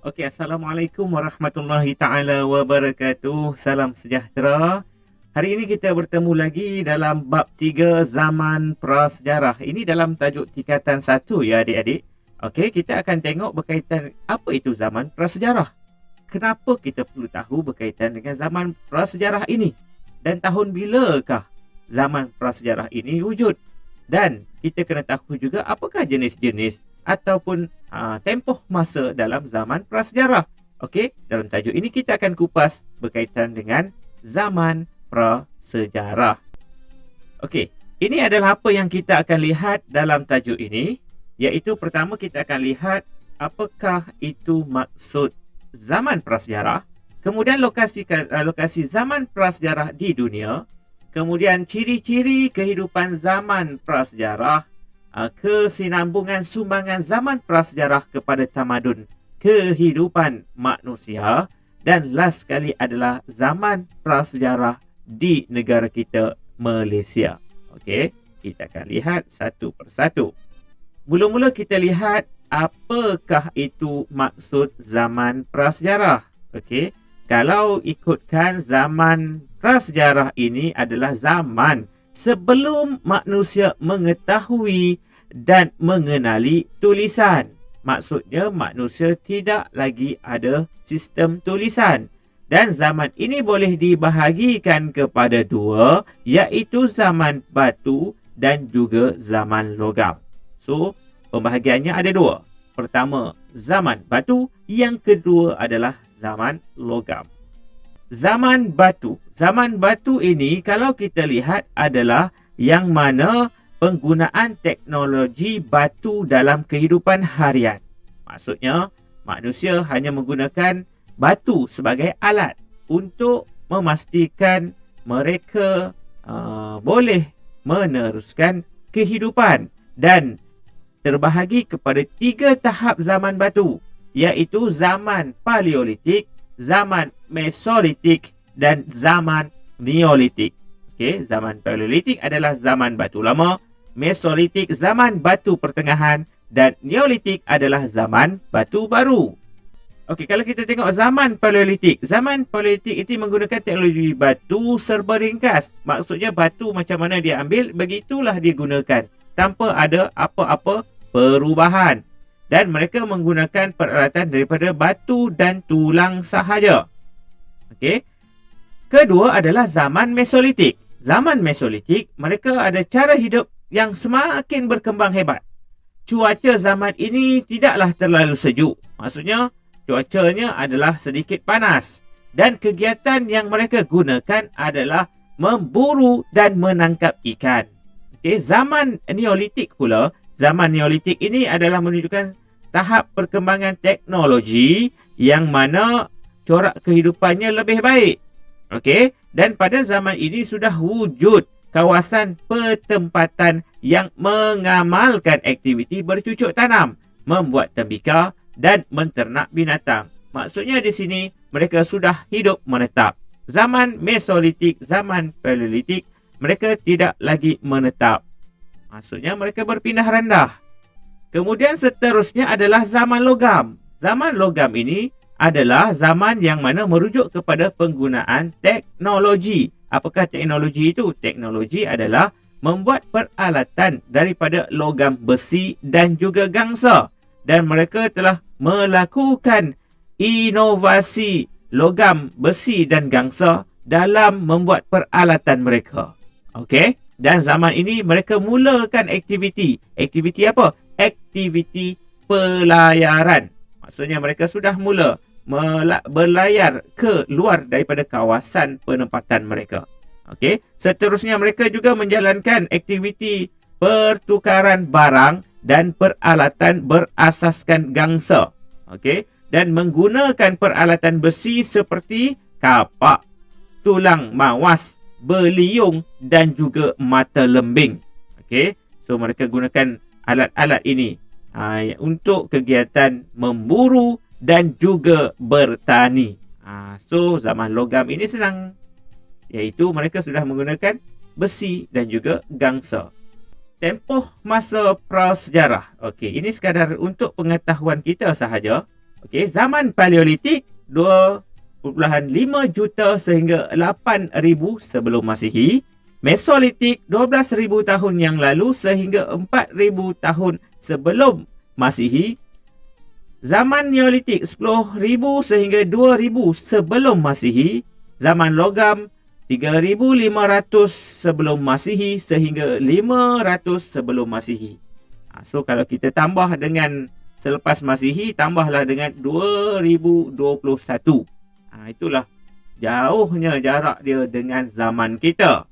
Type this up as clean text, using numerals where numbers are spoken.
Okey, Assalamualaikum warahmatullahi taala wabarakatuh. Salam sejahtera. Hari ini kita bertemu lagi dalam bab 3 zaman prasejarah. Ini dalam tajuk tingkatan 1 ya adik-adik. Okey, kita akan tengok berkaitan apa itu zaman prasejarah. Kenapa kita perlu tahu berkaitan dengan zaman prasejarah ini? Dan tahun bilakah zaman prasejarah ini wujud? Dan kita kena tahu juga apakah jenis-jenis ataupun tempoh masa dalam zaman prasejarah. Okey, dalam tajuk ini kita akan kupas berkaitan dengan zaman prasejarah. Okey, ini adalah apa yang kita akan lihat dalam tajuk ini, iaitu pertama kita akan lihat apakah itu maksud zaman prasejarah, kemudian lokasi zaman prasejarah di dunia, kemudian ciri-ciri kehidupan zaman prasejarah, kesinambungan sumbangan zaman prasejarah kepada tamadun kehidupan manusia, dan last sekali adalah zaman prasejarah di negara kita Malaysia. Okey, kita akan lihat satu persatu. Mula-mula kita lihat apakah itu maksud zaman prasejarah. Okey, kalau ikutkan zaman prasejarah ini adalah zaman sebelum manusia mengetahui dan mengenali tulisan. Maksudnya manusia tidak lagi ada sistem tulisan. Dan zaman ini boleh dibahagikan kepada dua, iaitu zaman batu dan juga zaman logam. So, pembahagiannya ada dua. Pertama, zaman batu. Yang kedua adalah zaman logam. Zaman batu. Zaman batu ini kalau kita lihat adalah yang mana penggunaan teknologi batu dalam kehidupan harian. Maksudnya, manusia hanya menggunakan batu sebagai alat untuk memastikan mereka boleh meneruskan kehidupan, dan terbahagi kepada 3 tahap zaman batu, iaitu zaman Paleolitik, zaman Mesolitik dan zaman Neolitik. Okey, zaman Paleolitik adalah zaman batu lama, Mesolitik zaman batu pertengahan dan Neolitik adalah zaman batu baru. Okey, kalau kita tengok zaman Paleolitik itu menggunakan teknologi batu serba ringkas. Maksudnya batu macam mana dia ambil, begitulah dia gunakan tanpa ada apa-apa perubahan. Dan mereka menggunakan peralatan daripada batu dan tulang sahaja. Okey. Kedua adalah zaman Mesolitik. Zaman Mesolitik, mereka ada cara hidup yang semakin berkembang hebat. Cuaca zaman ini tidaklah terlalu sejuk. Maksudnya, cuacanya adalah sedikit panas. Dan kegiatan yang mereka gunakan adalah memburu dan menangkap ikan. Okey, zaman Neolitik pula, zaman Neolitik ini adalah menunjukkan tahap perkembangan teknologi yang mana corak kehidupannya lebih baik. Okey, dan pada zaman ini sudah wujud kawasan pertempatan yang mengamalkan aktiviti bercucuk tanam, membuat tembikar dan menternak binatang. Maksudnya di sini mereka sudah hidup menetap. Zaman Mesolitik, zaman Paleolitik, mereka tidak lagi menetap. Maksudnya mereka berpindah randah. Kemudian seterusnya adalah zaman logam. Zaman logam ini adalah zaman yang mana merujuk kepada penggunaan teknologi. Apakah teknologi itu? Teknologi adalah membuat peralatan daripada logam besi dan juga gangsa. Dan mereka telah melakukan inovasi logam besi dan gangsa dalam membuat peralatan mereka. Okey? Dan zaman ini mereka mulakan aktiviti. Aktiviti apa? Aktiviti pelayaran. Maksudnya mereka sudah mula berlayar ke luar daripada kawasan penempatan mereka. Okey. Seterusnya mereka juga menjalankan aktiviti pertukaran barang dan peralatan berasaskan gangsa. Okey. Dan menggunakan peralatan besi seperti kapak, tulang mawas, beliung dan juga mata lembing. Okey. So mereka gunakan alat-alat ini untuk kegiatan memburu dan juga bertani. So zaman logam ini senang, iaitu mereka sudah menggunakan besi dan juga gangsa. Tempoh masa prasejarah. Okey, ini sekadar untuk pengetahuan kita sahaja. Okey, zaman Paleolitik 2.5 juta sehingga 8,000 sebelum Masihi. Mesolitik 12,000 tahun yang lalu sehingga 4,000 tahun sebelum Masihi. Zaman Neolitik 10,000 sehingga 2,000 sebelum Masihi. Zaman Logam 3,500 sebelum Masihi sehingga 500 sebelum Masihi. So kalau kita tambah dengan selepas Masihi, tambahlah dengan 2021. Itulah jauhnya jarak dia dengan zaman kita.